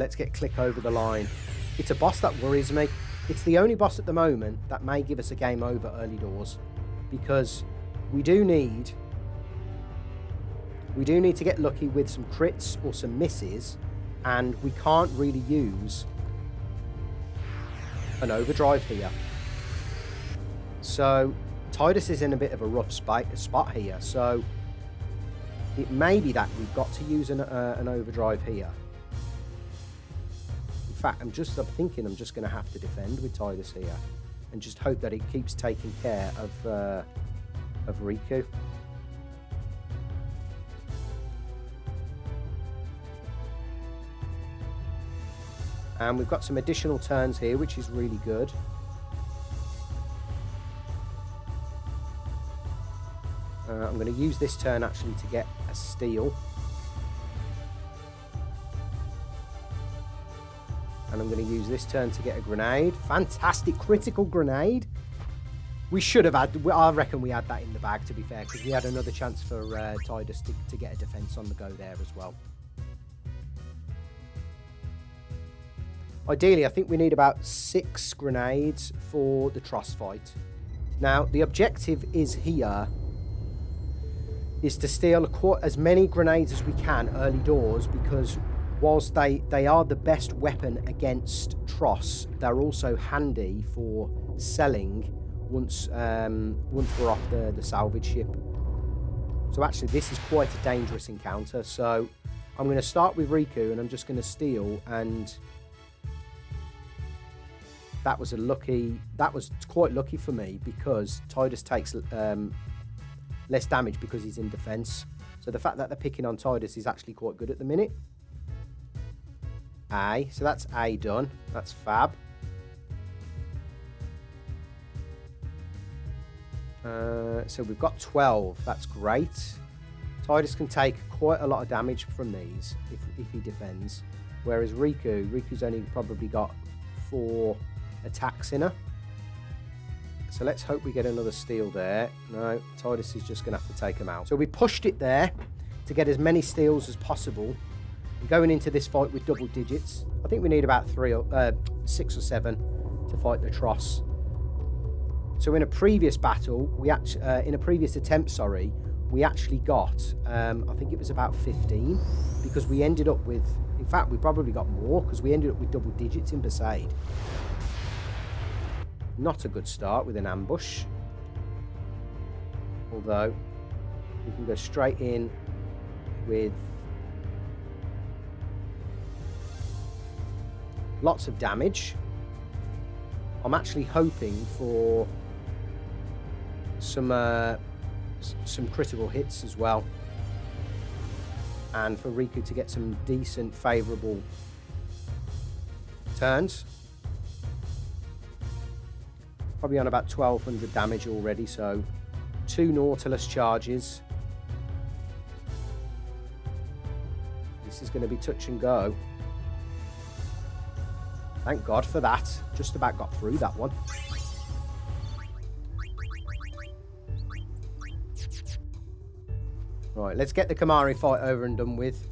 Let's get Klikk over the line. It's a boss that worries me. It's the only boss at the moment that may give us a game over early doors, because we do need to get lucky with some crits or some misses, and we can't really use an overdrive here. So Tidus is in a bit of a rough spot here, so it may be that we've got to use an overdrive here. In fact, I'm thinking I'm just going to have to defend with Tidus here and just hope that it keeps taking care of Riku. And we've got some additional turns here, which is really good. I'm going to use this turn actually to get a steal. And I'm going to use this turn to get a grenade. Fantastic critical grenade. We should have had, I reckon we had that in the bag, to be fair, because we had another chance for Tidus to get a defense on the go there as well. Ideally, I think we need about 6 grenades for the Tros fight. Now, the objective is here is to steal as many grenades as we can early doors, because whilst they are the best weapon against Tros, they're also handy for selling once we're off the salvage ship. So actually, this is quite a dangerous encounter. So I'm going to start with Riku, and I'm just going to steal, and that was quite lucky for me, because Tidus takes less damage because he's in defense. So the fact that they're picking on Tidus is actually quite good at the minute. A, so that's A done. That's fab. So we've got 12. That's great. Tidus can take quite a lot of damage from these if he defends, whereas Riku's only probably got 4 attacks in her. So let's hope we get another steal there. No, Tidus is just going to have to take him out. So we pushed it there to get as many steals as possible. And going into this fight with double digits, I think we need about 6 or 7 to fight the Tros. So in a previous battle, in a previous attempt, we actually got, I think it was about 15, because we ended up with, in fact, we probably got more, because we ended up with double digits in Besaid. Not a good start with an ambush. Although, we can go straight in with lots of damage. I'm actually hoping for some critical hits as well, and for Riku to get some decent favourable turns. Probably on about 1200 damage already, so 2 Nautilus charges. This is going to be touch and go. Thank God for that. Just about got through that one. Right, let's get the Kimarhi fight over and done with.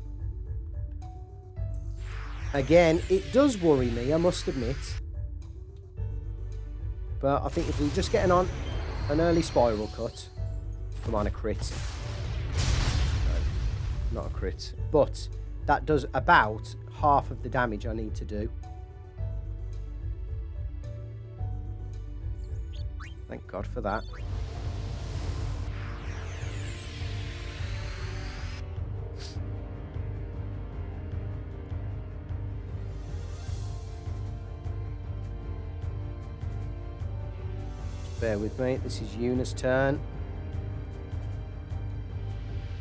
Again, it does worry me, I must admit. But I think if we just get an early spiral cut. Come on, a crit. No, not a crit. But that does about half of the damage I need to do. Thank God for that. Bear with me, this is Yuna's turn.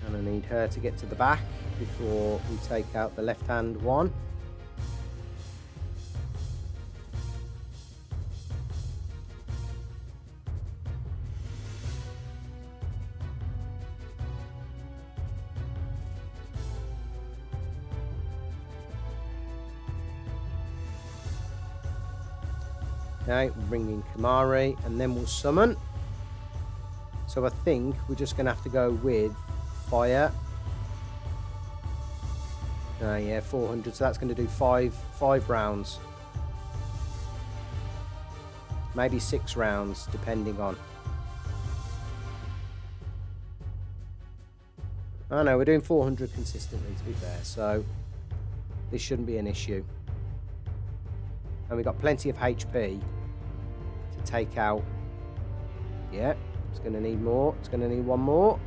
And I need her to get to the back before we take out the left-hand one. Okay, we'll bring in Kimarhi, and then we'll summon. So I think we're just going to have to go with fire. No, Yeah, 400. So that's going to do five rounds. Maybe 6 rounds, depending on. Oh no, we're doing 400 consistently, to be fair. So this shouldn't be an issue. And we've got plenty of HP to take out. Yeah, it's going to need more. It's going to need one more.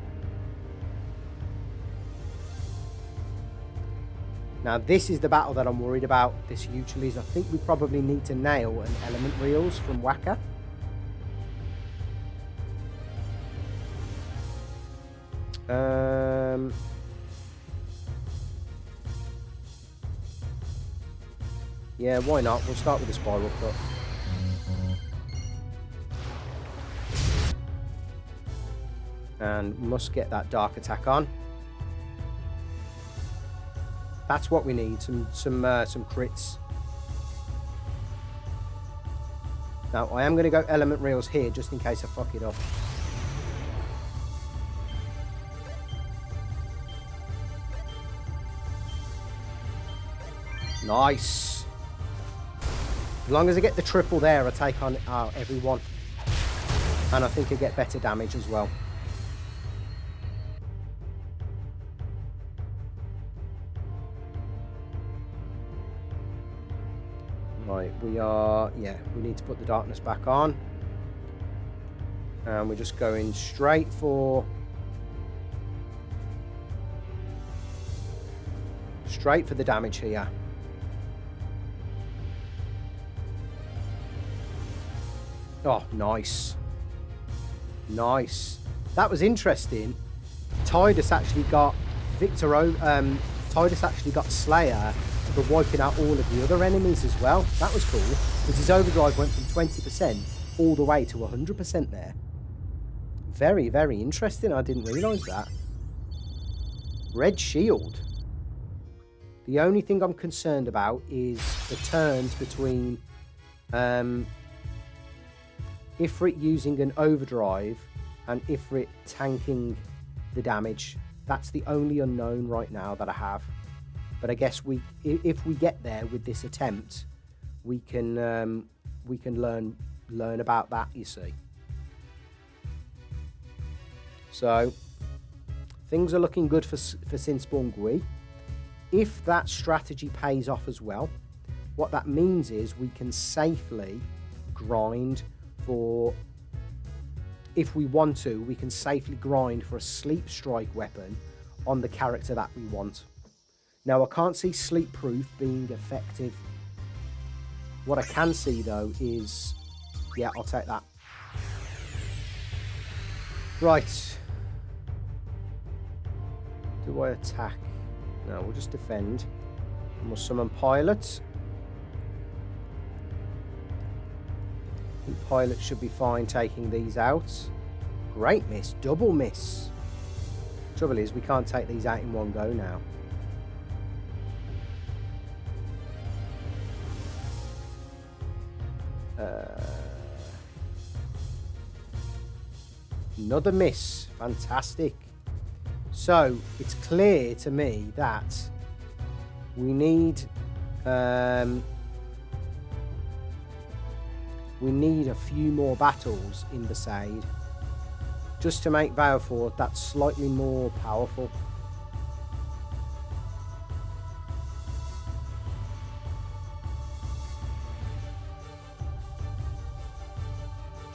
Now, this is the battle that I'm worried about, this Echuilles. I think we probably need to nail an element reels from Waka. Yeah, why not? We'll start with the spiral cut. And must get that dark attack on. That's what we need, some crits. Now, I am going to go element reels here, just in case I fuck it up. Nice. As long as I get the triple there, I take on everyone. And I think I get better damage as well. Right, we need to put the darkness back on. And we're just going straight for the damage here. Oh, nice. Nice. That was interesting. Tidus actually got Tidus actually got Slayer for wiping out all of the other enemies as well. That was cool, because his overdrive went from 20% all the way to 100% there. Very, very interesting. I didn't realise that. Red shield. The only thing I'm concerned about is the turns between Ifrit using an overdrive and Ifrit tanking the damage. That's the only unknown right now that I have. But I guess if we get there with this attempt, we can learn about that, you see. So things are looking good for Sinspawn Geneaux. If that strategy pays off as well, what that means is we can safely grind for, if we want to, we can safely grind for a sleep strike weapon on the character that we want. Now, I can't see sleep proof being effective. What I can see, though, is... Yeah, I'll take that. Right. Do I attack? No, we'll just defend. And we'll summon Pilot. I think Pilot should be fine taking these out. Great miss. Double miss. Trouble is, we can't take these out in one go now. Another miss. Fantastic. So it's clear to me that we need a few more battles in Besaid just to make Balefort that slightly more powerful.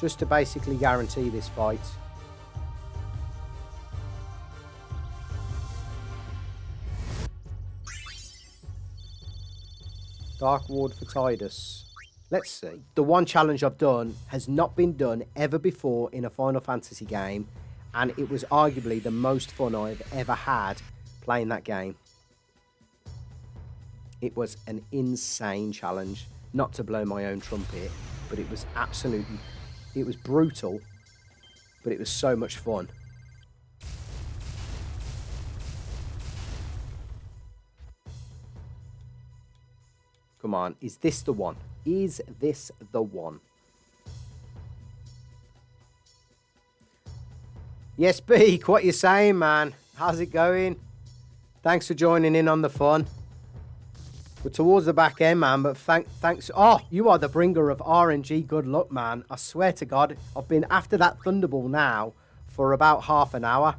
Just to basically guarantee this fight. Dark Ward for Tidus. Let's see. The one challenge I've done has not been done ever before in a Final Fantasy game, and it was arguably the most fun I've ever had playing that game. It was an insane challenge. Not to blow my own trumpet, but it was absolutely... It was brutal, but it was so much fun. Come on, is this the one? Is this the one? Yes, Beak, what you saying, man? How's it going? Thanks for joining in on the fun. We're towards the back end, man, but thanks. Oh, you are the bringer of RNG good luck, man. I swear to God, I've been after that Thunderball now for about half an hour.